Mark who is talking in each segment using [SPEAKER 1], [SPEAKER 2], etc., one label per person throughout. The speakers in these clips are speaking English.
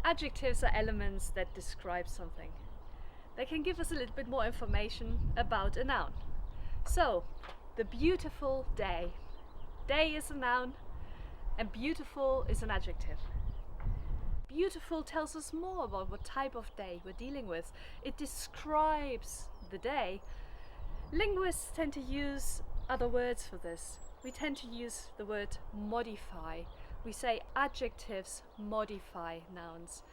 [SPEAKER 1] Adjectives are elements that describe something. They can give us a little bit more information about a noun. So, the beautiful day. Day is a noun and beautiful is an adjective. Beautiful tells us more about what type of day we're dealing with. It describes the day. Linguists tend to use other words for this. We tend to use the word modify. We say adjectives modify nouns.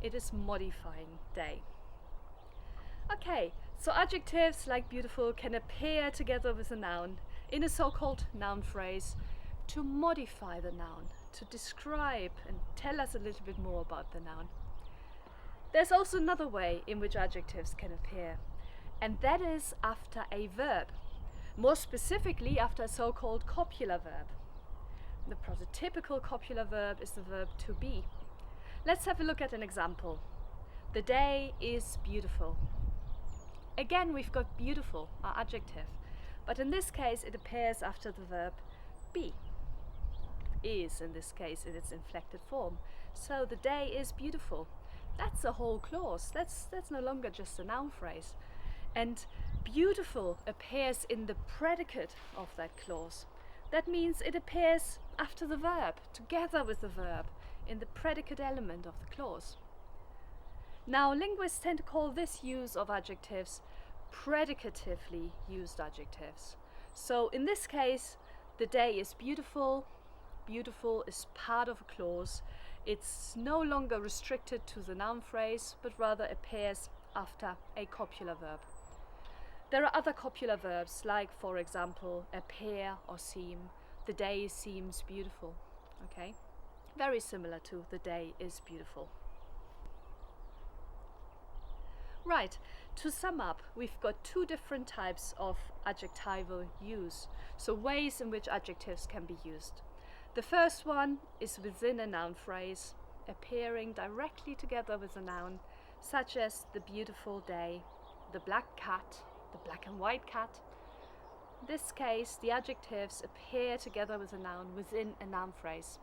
[SPEAKER 1] It is modifying day. Okay, so adjectives like beautiful can appear together with a noun in a so-called noun phrase to modify the noun, to describe and tell us a little bit more about the noun. There's also another way in which adjectives can appear, and that is after a verb. More specifically, after a so-called copular verb. The prototypical copular verb is the verb to be. Let's have a look at an example. The day is beautiful. Again, we've got beautiful, our adjective, but in this case it appears after the verb be. Is, in this case, in its inflected form. So the day is beautiful. That's a whole clause. That's no longer just a noun phrase. And beautiful appears in the predicate of that clause. That means it appears after the verb, together with the verb, in the predicate element of the clause. Now, linguists tend to call this use of adjectives predicatively used adjectives. So in this case, the day is beautiful. Beautiful is part of a clause. It's no longer restricted to the noun phrase, but rather appears after a copular verb. There are other copular verbs, like, for example, appear or seem. The day seems beautiful. Okay? Very similar to the day is beautiful. Right, to sum up, we've got two different types of adjectival use, so ways in which adjectives can be used. The first one is within a noun phrase, appearing directly together with a noun, such as the beautiful day, the black cat, the black and white cat. In this case, the adjectives appear together with a noun within a noun phrase.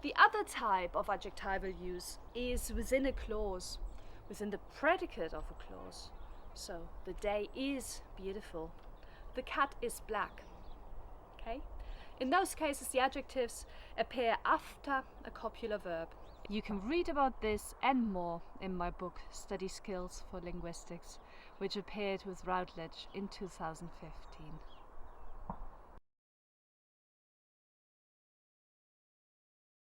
[SPEAKER 1] The other type of adjectival use is within a clause, within the predicate of a clause. So, the day is beautiful. The cat is black. Okay? In those cases, the adjectives appear after a copular verb. You can read about this and more in my book, Study Skills for Linguistics, which appeared with Routledge in 2015.